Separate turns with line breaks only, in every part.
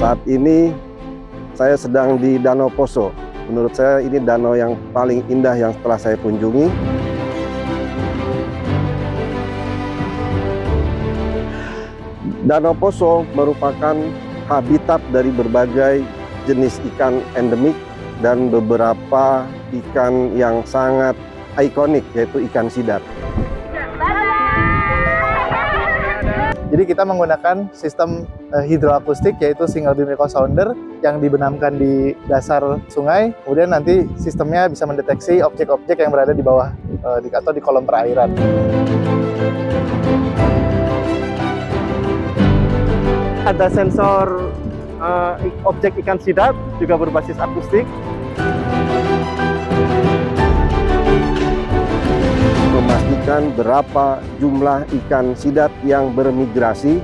Saat ini saya sedang di Danau Poso. Menurut saya ini danau yang paling indah yang telah saya kunjungi. Danau Poso merupakan habitat dari berbagai jenis ikan endemik dan beberapa ikan yang sangat ikonik, yaitu ikan sidap.
Jadi kita menggunakan sistem hidroakustik, yaitu single beam echo sounder yang dibenamkan di dasar sungai. Kemudian nanti sistemnya bisa mendeteksi objek-objek yang berada di bawah atau di kolom perairan.
Ada sensor objek ikan sidap juga berbasis akustik.
Memastikan berapa jumlah ikan sidap yang bermigrasi,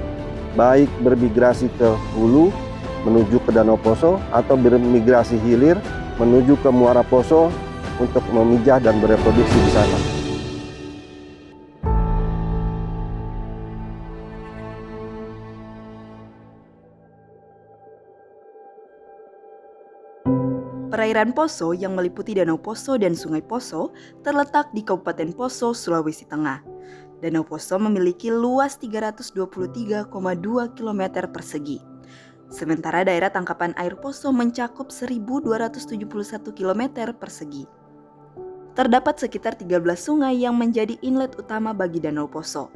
baik bermigrasi ke hulu menuju ke Danau Poso atau bermigrasi hilir menuju ke Muara Poso untuk memijah dan bereproduksi di sana.
Perairan Poso yang meliputi Danau Poso dan Sungai Poso terletak di Kabupaten Poso, Sulawesi Tengah. Danau Poso memiliki luas 323,2 km persegi. Sementara daerah tangkapan air Poso mencakup 1.271 km persegi. Terdapat sekitar 13 sungai yang menjadi inlet utama bagi Danau Poso.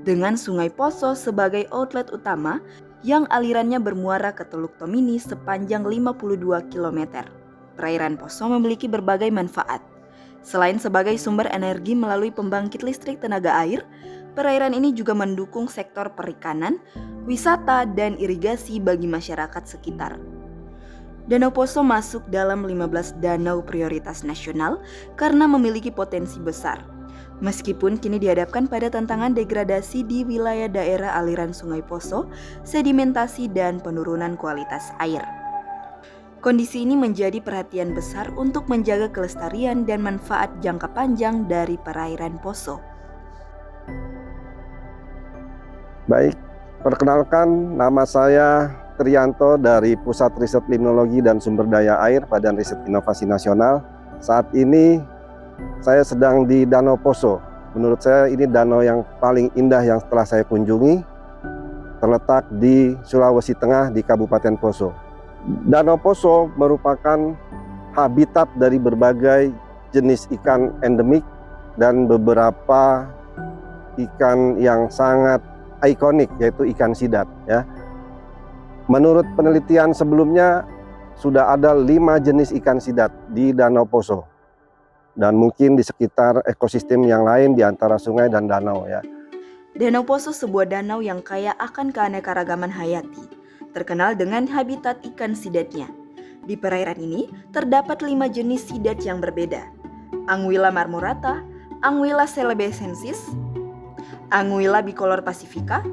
Dengan Sungai Poso sebagai outlet utama yang alirannya bermuara ke Teluk Tomini sepanjang 52 km. Perairan Poso memiliki berbagai manfaat. Selain sebagai sumber energi melalui pembangkit listrik tenaga air, perairan ini juga mendukung sektor perikanan, wisata, dan irigasi bagi masyarakat sekitar. Danau Poso masuk dalam 15 danau prioritas nasional karena memiliki potensi besar. Meskipun kini dihadapkan pada tantangan degradasi di wilayah daerah aliran Sungai Poso, sedimentasi, dan penurunan kualitas air. Kondisi ini menjadi perhatian besar untuk menjaga kelestarian dan manfaat jangka panjang dari perairan Poso.
Baik, perkenalkan, nama saya Trianto dari Pusat Riset Limnologi dan Sumber Daya Air Badan Riset Inovasi Nasional. Saat ini saya sedang di Danau Poso. Menurut saya ini danau yang paling indah yang telah saya kunjungi. Terletak di Sulawesi Tengah di Kabupaten Poso. Danau Poso merupakan habitat dari berbagai jenis ikan endemik dan beberapa ikan yang sangat ikonik, yaitu ikan sidap. Ya. Menurut penelitian sebelumnya sudah ada 5 jenis ikan sidap di Danau Poso dan mungkin di sekitar ekosistem yang lain di antara sungai dan danau. Ya.
Danau Poso sebuah danau yang kaya akan keanekaragaman hayati. Terkenal dengan habitat ikan sidatnya. Di perairan ini terdapat 5 jenis sidat yang berbeda. Anguilla marmorata, Anguilla celebesensis, Anguilla bicolor pacifica,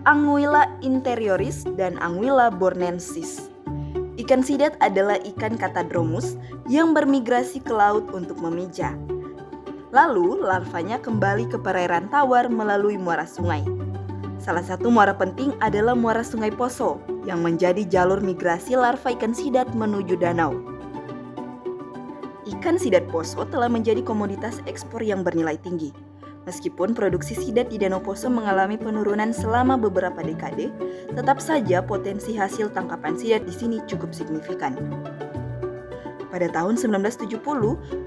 Anguilla interioris, dan Anguilla bornensis. Ikan sidat adalah ikan Catadromus yang bermigrasi ke laut untuk memijah. Lalu larvanya kembali ke perairan tawar melalui muara sungai. Salah satu muara penting adalah Muara Sungai Poso yang menjadi jalur migrasi larva ikan sidat menuju danau. Ikan sidat Poso telah menjadi komoditas ekspor yang bernilai tinggi. Meskipun produksi sidat di Danau Poso mengalami penurunan selama beberapa dekade, tetap saja potensi hasil tangkapan sidat di sini cukup signifikan. Pada tahun 1970,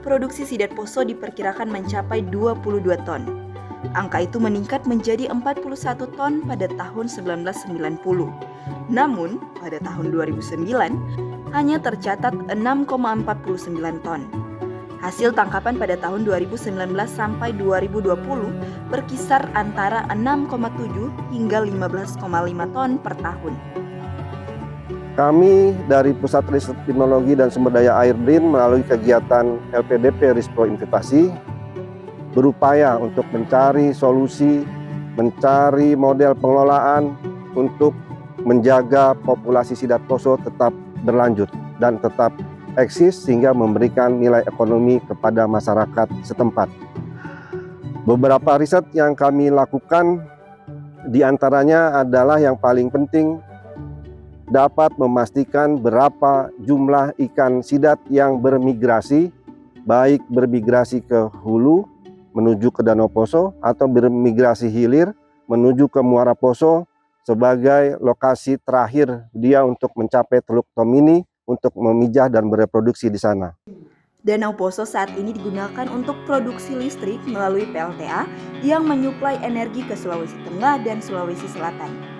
produksi sidat Poso diperkirakan mencapai 22 ton. Angka itu meningkat menjadi 41 ton pada tahun 1990. Namun, pada tahun 2009, hanya tercatat 6,49 ton. Hasil tangkapan pada tahun 2019 sampai 2020 berkisar antara 6,7 hingga 15,5 ton per tahun.
Kami dari Pusat Riset Limnologi dan Sumber Daya Air BRIN melalui kegiatan LPDP Rispro Investasi berupaya untuk mencari solusi, mencari model pengelolaan untuk menjaga populasi sidat Poso tetap berlanjut dan tetap eksis sehingga memberikan nilai ekonomi kepada masyarakat setempat. Beberapa riset yang kami lakukan diantaranya adalah yang paling penting dapat memastikan berapa jumlah ikan sidat yang bermigrasi, baik bermigrasi ke hulu menuju ke Danau Poso atau bermigrasi hilir menuju ke Muara Poso sebagai lokasi terakhir dia untuk mencapai Teluk Tomini untuk memijah dan bereproduksi di sana.
Danau Poso saat ini digunakan untuk produksi listrik melalui PLTA yang menyuplai energi ke Sulawesi Tengah dan Sulawesi Selatan.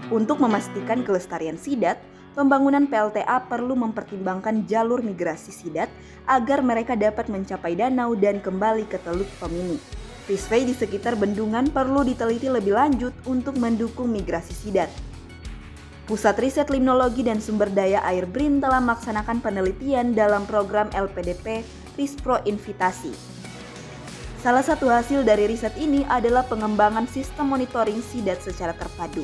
Untuk memastikan kelestarian sidat, pembangunan PLTA perlu mempertimbangkan jalur migrasi sidat agar mereka dapat mencapai danau dan kembali ke Teluk Tomini. Fishway di sekitar bendungan perlu diteliti lebih lanjut untuk mendukung migrasi sidat. Pusat Riset Limnologi dan Sumber Daya Air BRIN telah melaksanakan penelitian dalam program LPDP Rispro Invitasi. Salah satu hasil dari riset ini adalah pengembangan sistem monitoring sidat secara terpadu.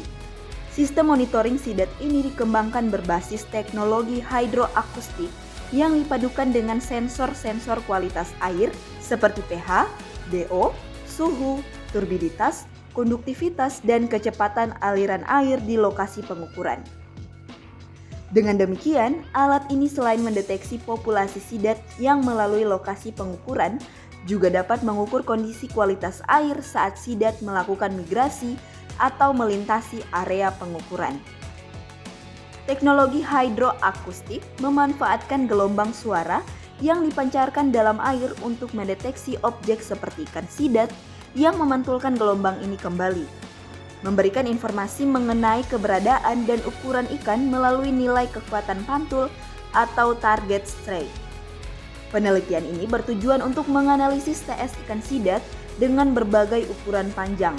Sistem monitoring sidat ini dikembangkan berbasis teknologi hidroakustik yang dipadukan dengan sensor-sensor kualitas air seperti pH, DO, suhu, turbiditas, konduktivitas, dan kecepatan aliran air di lokasi pengukuran. Dengan demikian, alat ini selain mendeteksi populasi sidat yang melalui lokasi pengukuran, juga dapat mengukur kondisi kualitas air saat sidat melakukan migrasi atau melintasi area pengukuran. Teknologi hidroakustik memanfaatkan gelombang suara yang dipancarkan dalam air untuk mendeteksi objek seperti ikan sidat yang memantulkan gelombang ini kembali, memberikan informasi mengenai keberadaan dan ukuran ikan melalui nilai kekuatan pantul atau target strike. Penelitian ini bertujuan untuk menganalisis TS ikan sidat dengan berbagai ukuran panjang,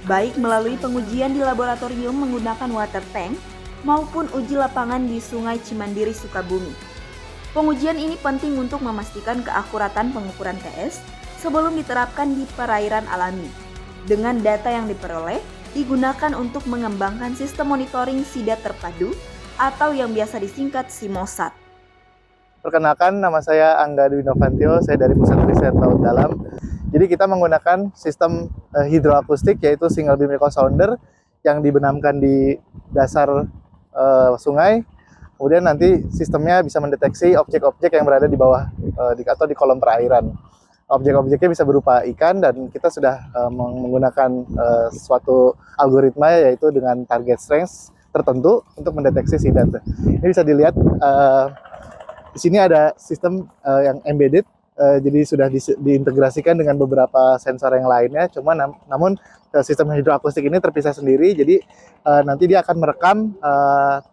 baik melalui pengujian di laboratorium menggunakan water tank maupun uji lapangan di Sungai Cimandiri, Sukabumi. Pengujian ini penting untuk memastikan keakuratan pengukuran TS sebelum diterapkan di perairan alami. Dengan data yang diperoleh, digunakan untuk mengembangkan sistem monitoring sidat terpadu atau yang biasa disingkat SIMOSAT.
Perkenalkan, nama saya Angga Dwi Novantio, saya dari Pusat Riset Laut Dalam. Jadi kita menggunakan sistem hidroakustik yaitu single beam echo sounder yang dibenamkan di dasar sungai. Kemudian nanti sistemnya bisa mendeteksi objek-objek yang berada di bawah atau di kolom perairan. Objek-objeknya bisa berupa ikan dan kita sudah menggunakan suatu algoritma yaitu dengan target strength tertentu untuk mendeteksi sidat. Ini bisa dilihat di sini ada sistem yang embedded. Jadi sudah diintegrasikan dengan beberapa sensor yang lainnya, namun sistem hidroakustik ini terpisah sendiri, jadi nanti dia akan merekam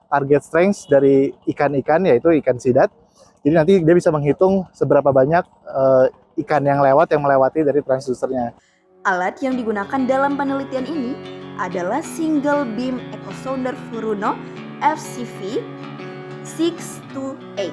target strength dari ikan-ikan, yaitu ikan sidat. Jadi nanti dia bisa menghitung seberapa banyak ikan yang melewati dari transducernya.
Alat yang digunakan dalam penelitian ini adalah Single Beam Echo Sounder Furuno FCV 628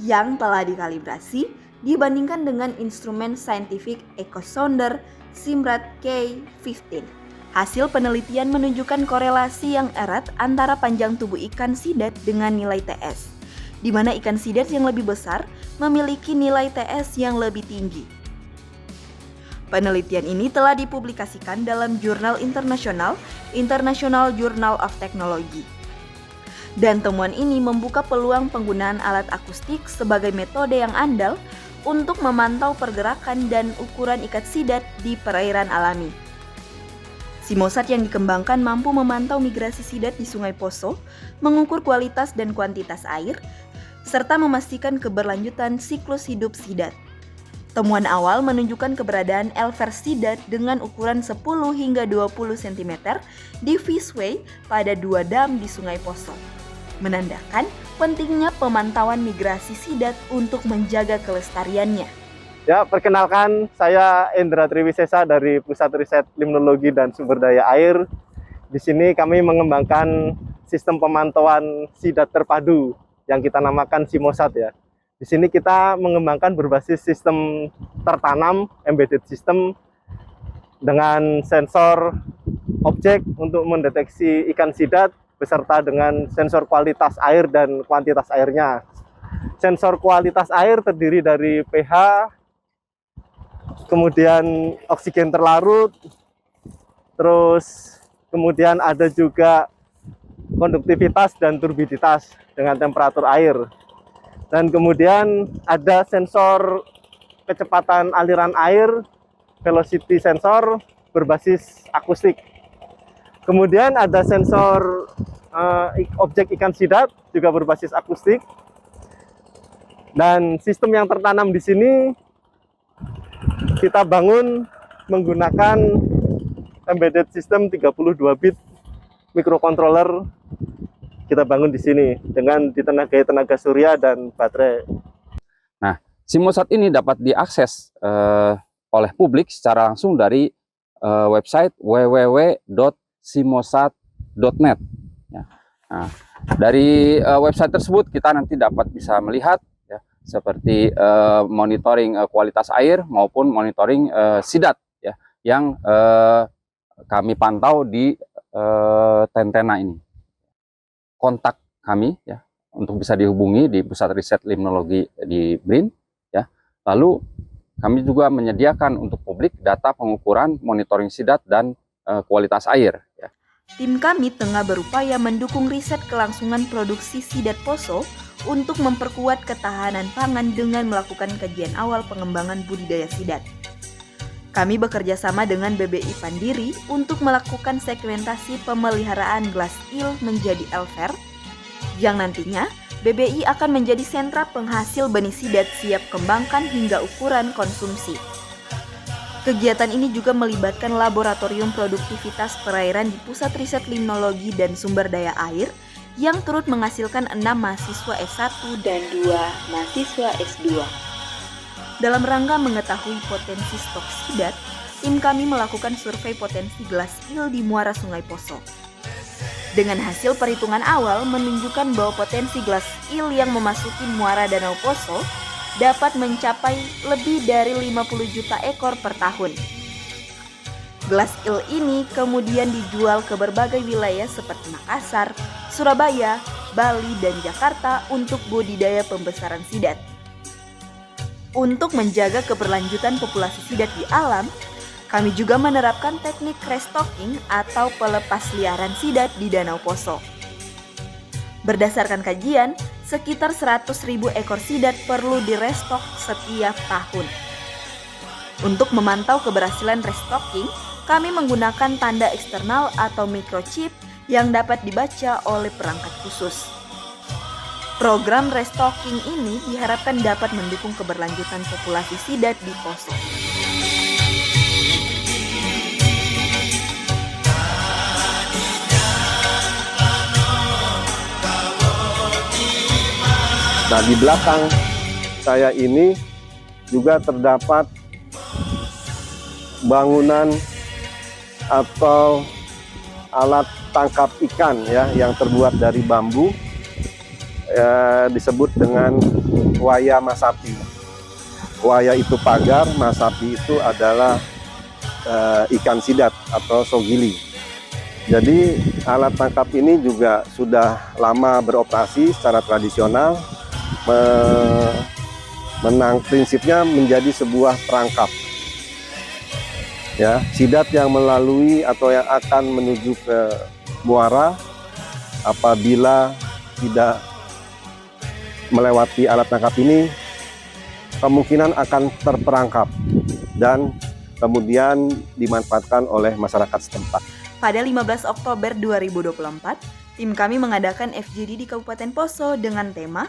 yang telah dikalibrasi dibandingkan dengan instrumen Scientific Echo Sounder Simrad K15. Hasil penelitian menunjukkan korelasi yang erat antara panjang tubuh ikan sidat dengan nilai TS, di mana ikan sidat yang lebih besar memiliki nilai TS yang lebih tinggi. Penelitian ini telah dipublikasikan dalam jurnal internasional International Journal of Technology. Dan temuan ini membuka peluang penggunaan alat akustik sebagai metode yang andal untuk memantau pergerakan dan ukuran ikan sidat di perairan alami. SIMOSAT yang dikembangkan mampu memantau migrasi sidat di Sungai Poso, mengukur kualitas dan kuantitas air, serta memastikan keberlanjutan siklus hidup sidat. Temuan awal menunjukkan keberadaan elver sidat dengan ukuran 10 hingga 20 cm di Fishway pada 2 dam di Sungai Poso, menandakan pentingnya pemantauan migrasi sidat untuk menjaga kelestariannya.
Ya, perkenalkan, saya Endra Triwisesa dari Pusat Riset Limnologi dan Sumber Daya Air. Di sini kami mengembangkan sistem pemantauan sidat terpadu yang kita namakan SIMOSAT ya. Di sini kita mengembangkan berbasis sistem tertanam, embedded system, dengan sensor objek untuk mendeteksi ikan sidat, beserta dengan sensor kualitas air dan kuantitas airnya. Sensor kualitas air terdiri dari pH, kemudian oksigen terlarut, terus kemudian ada juga konduktivitas dan turbiditas dengan temperatur air. Dan kemudian ada sensor kecepatan aliran air, velocity sensor berbasis akustik. Kemudian ada sensor objek ikan sidat juga berbasis akustik. Dan sistem yang tertanam di sini kita bangun menggunakan embedded system 32 bit microcontroller. Kita bangun di sini dengan ditenagai tenaga surya dan baterai.
Nah, Simosat ini dapat diakses oleh publik secara langsung dari website www.simosat.net. Ya. Nah, dari website tersebut kita nanti dapat bisa melihat ya, seperti monitoring kualitas air maupun monitoring sidat ya, yang kami pantau di Tentena ini. Kontak kami ya untuk bisa dihubungi di Pusat Riset Limnologi di BRIN ya. Lalu kami juga menyediakan untuk publik data pengukuran monitoring sidat dan kualitas air ya.
Tim kami tengah berupaya mendukung riset kelangsungan produksi sidat poso untuk memperkuat ketahanan pangan dengan melakukan kajian awal pengembangan budidaya sidat. Kami bekerja sama dengan BBI Pandiri untuk melakukan segmentasi pemeliharaan glass eel menjadi elver, yang nantinya BBI akan menjadi sentra penghasil benih sidat siap kembangkan hingga ukuran konsumsi. Kegiatan ini juga melibatkan laboratorium produktivitas perairan di Pusat Riset Limnologi dan Sumber Daya Air yang turut menghasilkan 6 mahasiswa S1 dan 2 mahasiswa S2. Dalam rangka mengetahui potensi stok sidat, tim kami melakukan survei potensi glass eel di muara Sungai Poso. Dengan hasil perhitungan awal menunjukkan bahwa potensi glass eel yang memasuki muara Danau Poso dapat mencapai lebih dari 50 juta ekor per tahun. Glass eel ini kemudian dijual ke berbagai wilayah seperti Makassar, Surabaya, Bali, dan Jakarta untuk budidaya pembesaran sidat. Untuk menjaga keberlanjutan populasi sidat di alam, kami juga menerapkan teknik restocking atau pelepas liaran sidat di Danau Poso. Berdasarkan kajian, sekitar 100.000 ekor sidat perlu direstok setiap tahun. Untuk memantau keberhasilan restocking, kami menggunakan tanda eksternal atau microchip yang dapat dibaca oleh perangkat khusus. Program restocking ini diharapkan dapat mendukung keberlanjutan populasi sidat di Poso.
Nah, di belakang saya ini juga terdapat bangunan atau alat tangkap ikan ya yang terbuat dari bambu, disebut dengan waya masapi. Waya itu pagar, masapi itu adalah ikan sidat atau sogili. Jadi alat tangkap ini juga sudah lama beroperasi secara tradisional. Prinsipnya menjadi sebuah perangkap ya, sidat yang melalui atau yang akan menuju ke muara apabila tidak melewati alat tangkap ini kemungkinan akan terperangkap dan kemudian dimanfaatkan oleh masyarakat setempat.
Pada 15 Oktober 2024, tim kami mengadakan FGD di Kabupaten Poso dengan tema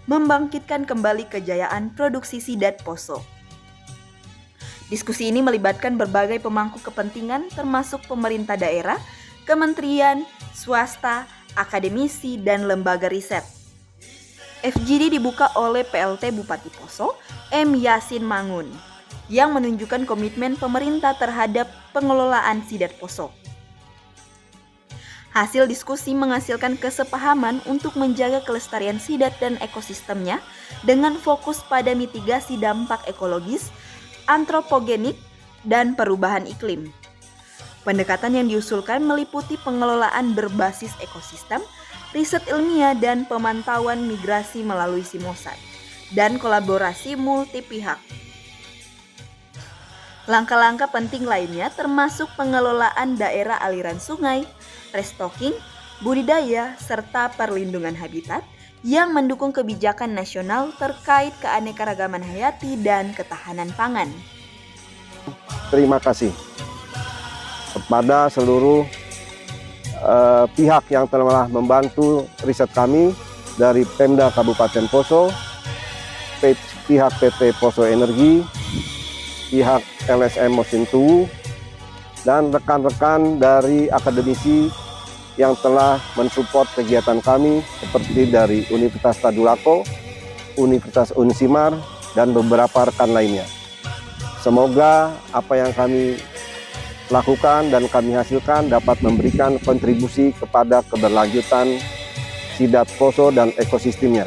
Membangkitkan Kembali Kejayaan Produksi Sidat Poso. Diskusi ini melibatkan berbagai pemangku kepentingan termasuk pemerintah daerah, kementerian, swasta, akademisi, dan lembaga riset. FGD dibuka oleh PLT Bupati Poso, M. Yasin Mangun, yang menunjukkan komitmen pemerintah terhadap pengelolaan sidat Poso. Hasil diskusi menghasilkan kesepahaman untuk menjaga kelestarian sidat dan ekosistemnya dengan fokus pada mitigasi dampak ekologis, antropogenik, dan perubahan iklim. Pendekatan yang diusulkan meliputi pengelolaan berbasis ekosistem, riset ilmiah dan pemantauan migrasi melalui Simosat, dan kolaborasi multi pihak. Langkah-langkah penting lainnya termasuk pengelolaan daerah aliran sungai, restocking, budidaya, serta perlindungan habitat yang mendukung kebijakan nasional terkait keanekaragaman hayati dan ketahanan pangan.
Terima kasih kepada seluruh pihak yang telah membantu riset kami dari Pemda Kabupaten Poso, pihak PT Poso Energi, pihak LSM Mosin Tuwu, dan rekan-rekan dari akademisi yang telah mensupport kegiatan kami seperti dari Universitas Tadulako, Universitas Unsimar, dan beberapa rekan lainnya. Semoga apa yang kami lakukan dan kami hasilkan dapat memberikan kontribusi kepada keberlanjutan Sidat Poso dan ekosistemnya.